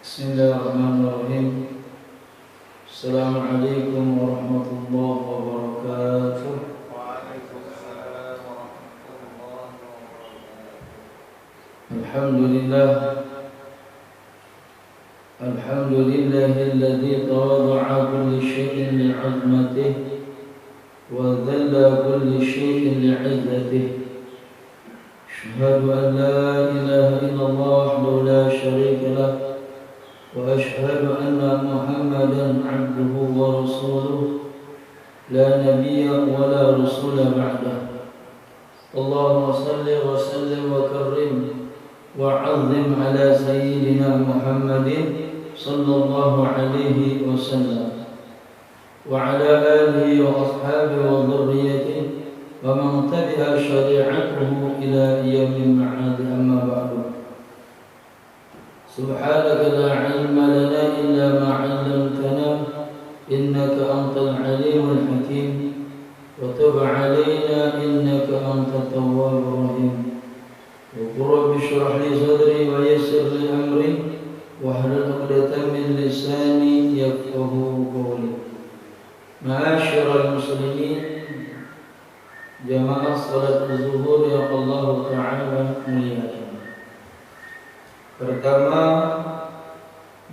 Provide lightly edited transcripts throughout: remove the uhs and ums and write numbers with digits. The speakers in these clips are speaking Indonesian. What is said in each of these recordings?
Bismillahirrahmanirrahim. Assalamualaikum warahmatullahi wabarakatuh. Waalaikumsalam warahmatullahi wabarakatuh. Alhamdulillah. Alhamdulillahilladzi tawada'a kulli syai'in li'azmatihi wa dhalla kulli syai'in li'izzatihi. Asyhadu an la ilaha illallah wahdahu la syarika lah wa asyhadu anna Muhammadan 'abduhu wa rasuluh la nabiyya wa la rasula ba'dahu. Allahumma salli wa sallim wa karrim wa 'azzim ala sayyidina Muhammadin sallallahu alaihi wasallam wa ala alihi wa ashabihi wa dhurriyyatihi wa man tabi'a syari'atahu ila yaumil ma'ad, amma ba'du. Subhanaka la ilma lana illa ma 'allamtana innaka antal alimul hakim wa tub 'alaina innaka antat tawwabur rahim. Wa rabbi shrah li sadri wa yassir li amri wahlul 'uqdatam min lisani yafqahu qawli. Ma'asyiral muslimin, jamaah salat zuhur yang Allah Ta'ala muliakan. Pertama,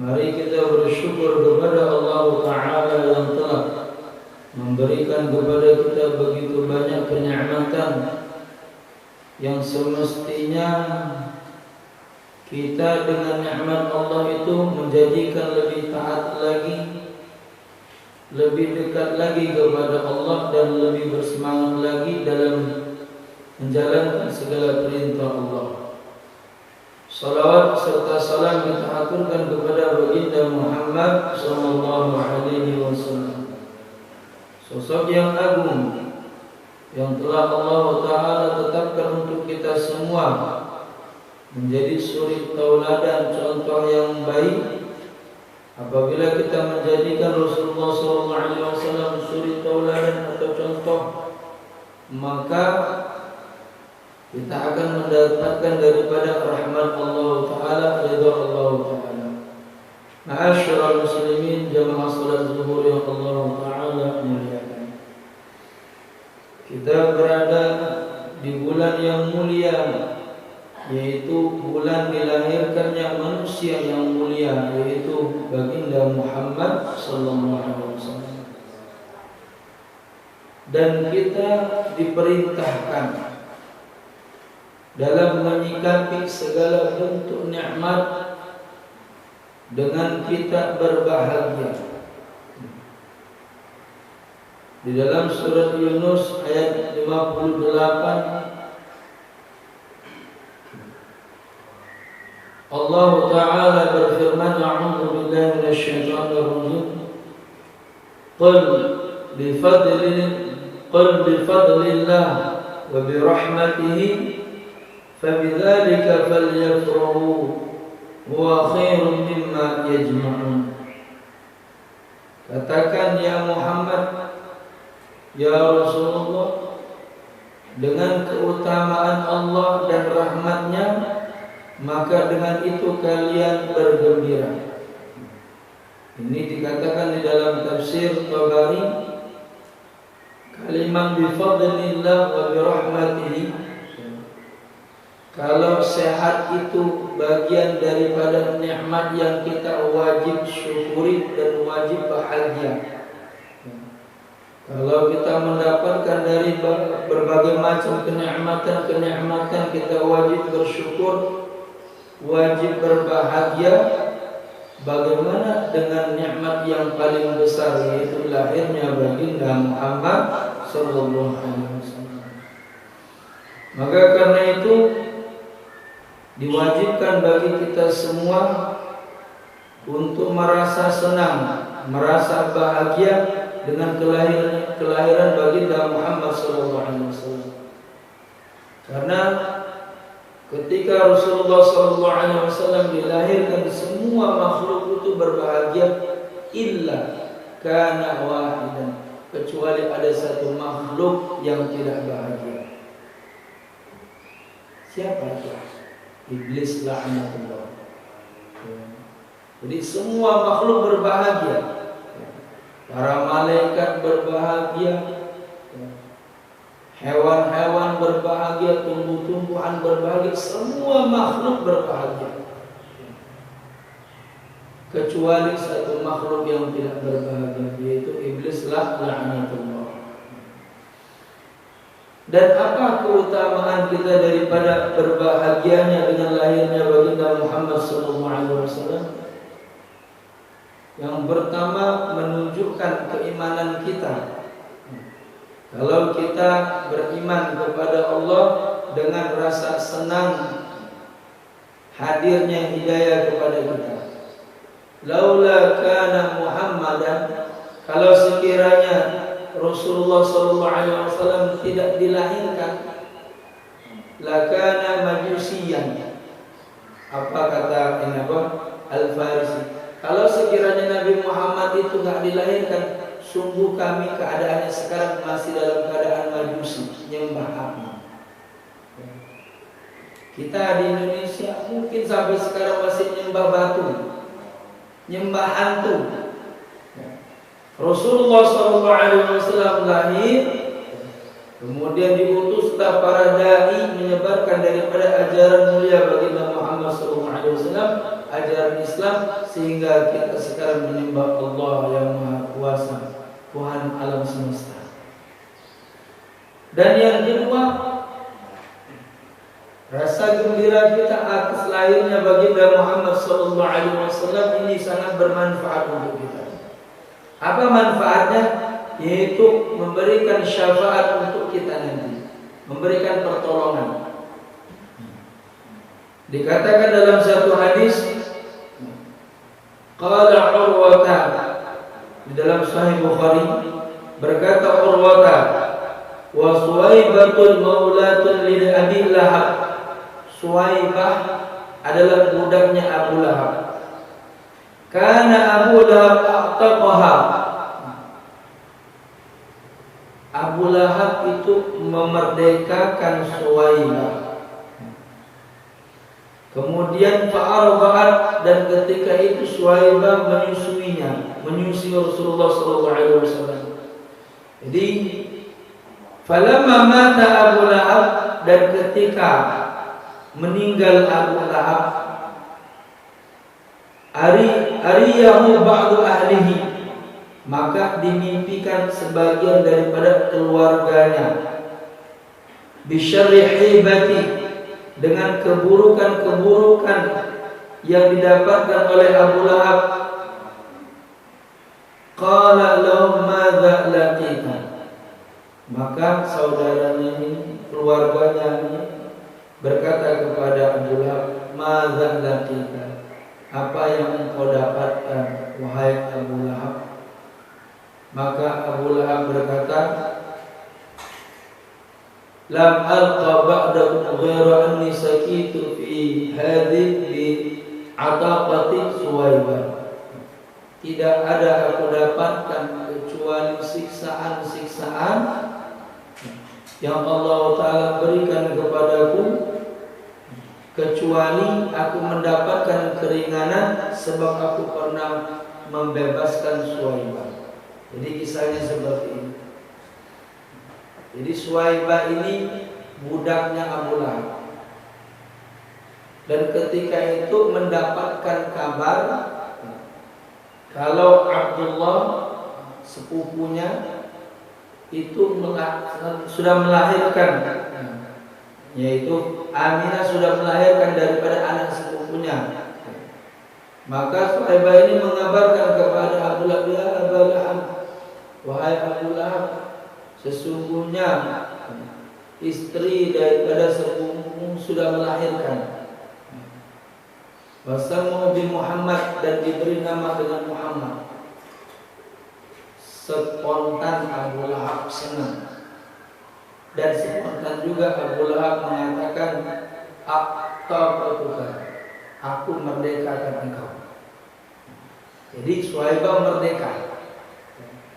mari kita bersyukur kepada Allah Ta'ala yang telah memberikan kepada kita begitu banyak kenikmatan yang semestinya kita dengan nikmat Allah itu menjadikan lebih taat lagi, lebih dekat lagi kepada Allah, dan lebih bersemangat lagi dalam menjalankan segala perintah Allah. Salawat serta salam kita aturkan kepada baginda Muhammad sallallahu alaihi wasallam, sosok yang agung yang telah Allah Ta'ala tetapkan untuk kita semua menjadi suri tauladan, contoh yang baik. Apabila kita menjadikan Rasulullah SAW suri tauladan atau contoh, maka kita akan mendapatkan daripada rahmat Allah Ta'ala, ridha Allah Ta'ala. Ma'asyiral muslimin, jamaah salat zuhur yang Allah Ta'ala muliakan. Kita berada di bulan yang mulia, yaitu bulan dilahirkannya manusia yang mulia, yaitu baginda Muhammad sallallahu alaihi wasallam. Dan kita diperintahkan dalam menyikapi segala bentuk nikmat dengan kita berbahagia. Di dalam surat Yunus ayat 58, Allah Ta'ala berfirman, a'udzu billahi minasyaitonir rajim, qul bifadlillah wa birahmatihi fabidzalika falyafrahu huwa khairun mimma yajma'un. Katakan ya Muhammad, ya Rasulullah, dengan keutamaan Allah dan rahmatnya, maka dengan itu kalian bergembira. Ini dikatakan di dalam tafsir Tabari, kalimat bifadlillah wa birahmatihi. Kalau sehat itu bagian daripada nikmat yang kita wajib syukuri dan wajib bahagia. Kalau kita mendapatkan dari berbagai macam kenikmatan, kita wajib bersyukur, wajib berbahagia. Bagaimana dengan nikmat yang paling besar, yaitu lahirnya baginda Muhammad sallallahu alaihi wasallam. Maka karena itu diwajibkan bagi kita semua untuk merasa senang, merasa bahagia dengan kelahiran baginda Muhammad sallallahu alaihi wasallam. Karena ketika Rasulullah sallallahu alaihi wasallam dilahirkan, semua makhluk itu berbahagia illa kana wahidan, kecuali ada satu makhluk yang tidak bahagia. Siapa itu? Iblis laknatullah. Jadi semua makhluk berbahagia. Para malaikat berbahagia, hewan-hewan berbahagia, tumbuh-tumbuhan berbahagia, semua makhluk berbahagia. Kecuali satu makhluk yang tidak berbahagia, yaitu iblis laknatullah. Dan apa keutamaan kita daripada berbahagianya dengan lahirnya baginda Muhammad SAW? Yang pertama, menunjukkan keimanan kita. Kalau kita beriman kepada Allah dengan rasa senang hadirnya hidayah kepada kita. Laula kana Muhammadan, kalau sekiranya Rasulullah SAW tidak dilahirkan, lakana majusiyan. Apa kata Al-Farisi? Kalau sekiranya Nabi Muhammad itu tidak dilahirkan, sungguh kami keadaannya sekarang masih dalam keadaan majusi, nyembah api. Kita di Indonesia mungkin sampai sekarang masih nyembah batu, nyembah hantu. Rasulullah SAW lahir, kemudian diutuslah para dai menyebarkan daripada ajaran mulia baginda Muhammad SAW, ajaran Islam, sehingga kita sekarang menyembah Allah yang Maha Kuasa, Tuhan alam semesta. Dan yang kedua, rasa gembira kita atas lahirnya baginda Muhammad SAW ini sangat bermanfaat untuk kita. Apa manfaatnya? Yaitu memberikan syafaat untuk kita nanti, memberikan pertolongan. Dikatakan dalam satu hadis, qala Urwata, di dalam Sahih Bukhari, berkata Urwata, wa Suwaibatul maulatun li Abi Lahab. Suwaibah adalah budaknya Abu Lahab. Karena Abu Lahab a'taqaha. Abu Lahab itu memerdekakan Suwaibah. Kemudian fa'arba'at, dan ketika itu Suwaibah menyusuinya, menyusui Rasulullah SAW. Jadi falamma mata Abu Lahab, dan ketika meninggal Abu Lahab, ariyahu ba'du ahlihi, maka dimimpikan sebagian daripada keluarganya, bisyarri hibati, dengan keburukan-keburukan yang didapatkan oleh Abu Lahab. Qala lahum madza laqita, maka saudaranya ini, keluarganya ini berkata kepada Abu Lahab, madza laqita, apa yang engkau dapatkan wahai Abu Lahab? Maka Abu Lahab berkata, lam alqa ba'dakum ghaira anni sakitu fi hadhihi ataqati Suwaibah. Tidak ada aku dapatkan kecuali siksaan-siksaan yang Allah Ta'ala berikan kepadaku, kecuali aku mendapatkan keringanan sebab aku pernah membebaskan Suwaibah. Jadi kisahnya seperti ini. Jadi Suwaibah ini budaknya Abu Lahab. Dan ketika itu mendapatkan kabar kalau Abdullah sepupunya itu sudah melahirkan, yaitu Aminah sudah melahirkan daripada anak sepupunya. Maka Suwaibah ini mengabarkan kepada Abu Lahab, ya Abu Lahab, wahai Abu Lahab, sesungguhnya istri daripada sepupumu sudah melahirkan. Wasamu bi Muhammad, dan diberi nama dengan Muhammad. Spontan Abu Lahab senang. Dan spontan juga Abu Lahab mengatakan, aqta'tuka, aku merdekakan engkau. Jadi Suwaibah merdeka.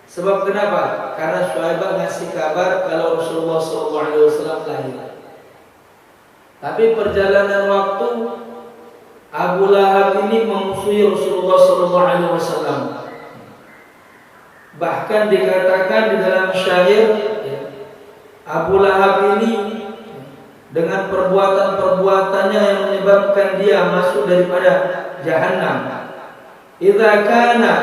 Sebab kenapa? Karena Suwaibah ngasih kabar kalau Rasulullah SAW lahir. Tapi perjalanan waktu Abu Lahab ini memusuhi Rasulullah SAW. Bahkan dikatakan di dalam syair, Abu Lahab ini dengan perbuatan-perbuatannya yang menyebabkan dia masuk daripada Jahannam. Idza kana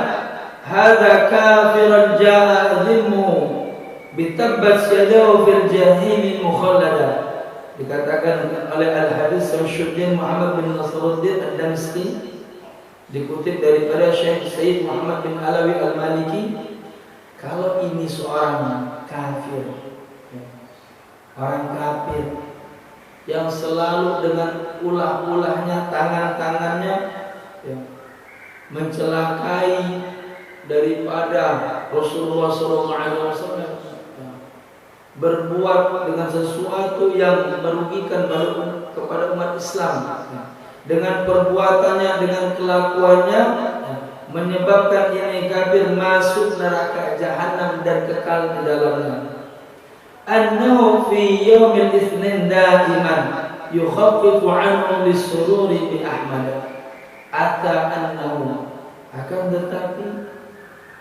hadza kafiran jaa dhimmu bitabbat yadahu fil jahim mukhallada. Dikatakan oleh Al-Hadis Syamsuddin Muhammad bin Nasruddin Ad-Damski, dikutip daripada Syekh Sayyid Muhammad bin Alawi Al-Maliki, kalau ini seorang kafir, orang kafir yang selalu dengan ulah-ulahnya, tangan-tangannya mencelakai daripada Rasulullah SAW, berbuat dengan sesuatu yang merugikan kepada umat Islam, dengan perbuatannya, dengan kelakuannya menyebabkan ini kafir masuk neraka Jahannam dan kekal di dalamnya. Annahu fi yaumil itsnin daiman yukhaffifu anhu lisururi bi Ahmad, ata annahu, akan tetapi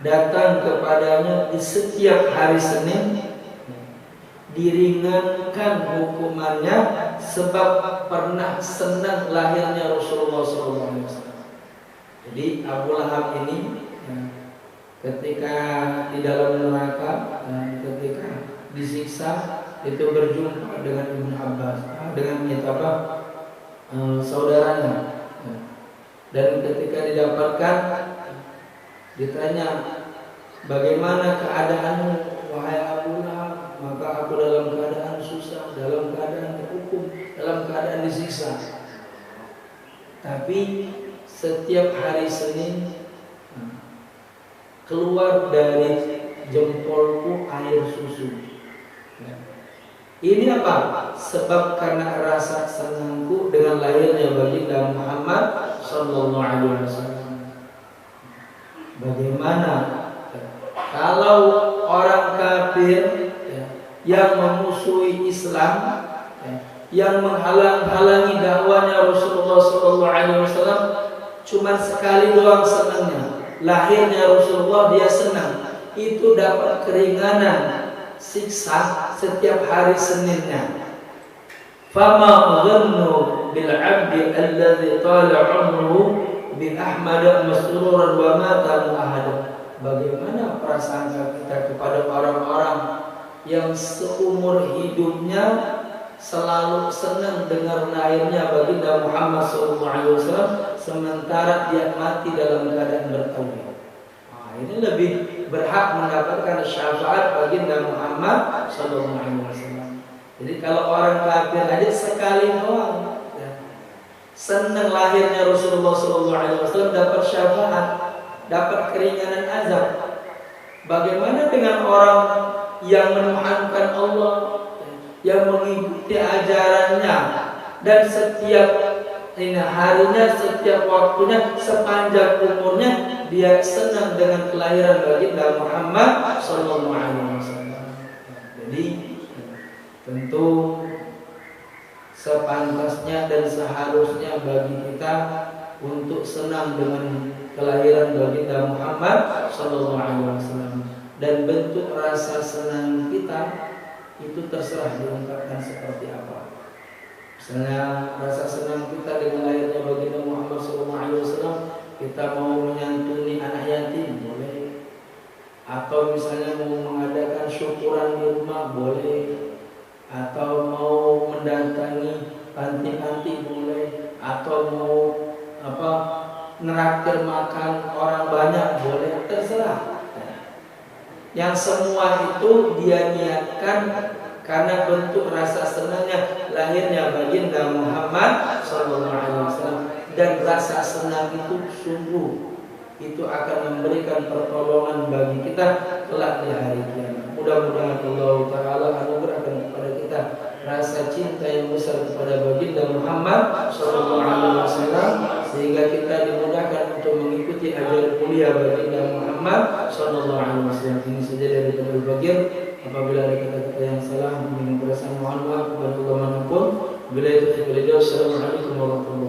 datang kepadanya di setiap hari Senin diringankan hukumannya sebab pernah senang lahirnya Rasulullah SAW. Jadi Abu Lahab ini ketika di dalam neraka, ketika disiksa itu berjumpa dengan Ibnu Abbas, dengan saudaranya, dan ketika didapatkan ditanya, bagaimana keadaanmu wahai Abu Lahab? Maka aku dalam keadaan susah, dalam keadaan terhukum, dalam keadaan disiksa. Tapi setiap hari Senin keluar dari jempolku air susu. Ini apa? Sebab karena rasa senangku dengan lahirnya baginda Muhammad sallallahu alaihi wasallam. Bagaimana kalau orang kafir yang memusuhi Islam, yang menghalang-halangi dakwanya Rasulullah SAW, cuma sekali doang senangnya, lahirnya Rasulullah dia senang, itu dapat keringanan siksa setiap hari Seninnya. Fama dhannu bil 'abdi alladhi tala 'umruhu bi Ahmad masruran wa mata mu'ahada. Bagaimana prasangka kita kepada orang-orang yang seumur hidupnya selalu senang dengar lahirnya baginda Muhammad SAW, sementara dia mati dalam keadaan bertauhid. Ini lebih berhak mendapatkan syafaat baginda Muhammad SAW. Jadi kalau orang kafir aja sekali doang senang lahirnya Rasulullah SAW, dapat syafaat, dapat keringanan azab. Bagaimana dengan orang yang menuhankan Allah, yang mengikuti ajarannya, dan setiap harinya, setiap waktunya, sepanjang umurnya dia senang dengan kelahiran baginda Muhammad SAW. Jadi tentu sepantasnya dan seharusnya bagi kita untuk senang dengan kelahiran baginda Muhammad SAW. Dan bentuk rasa senang kita itu terserah diungkapkan seperti apa. Misalnya rasa senang kita dengan lahirnya baginda Muhammad SAW, kita mau menyantuni anak yatim boleh, atau misalnya mau mengadakan syukuran di rumah boleh, atau mau mendatangi panti-panti boleh, atau mau neraktir makan orang banyak boleh, terserah. Yang semua itu dia niatkan karena bentuk rasa senangnya lahirnya baginda Muhammad SAW, dan rasa senang itu sungguh itu akan memberikan pertolongan bagi kita kelak di hari kiamat. Mudah-mudahan Allah Taala anugerahkan kepada kita rasa cinta yang besar kepada baginda Muhammad SAW, sehingga kita dimudahkan untuk mengikuti ajaran mulia baginda Muhammad SAW. Ini saja dari Tonton Bagir. Apabila ada kata-kata yang salah, mohon perasaan mohon maaf kepada ulama manapun. Bila itu kita jawab. Assalamualaikum warahmatullahi wabarakatuh.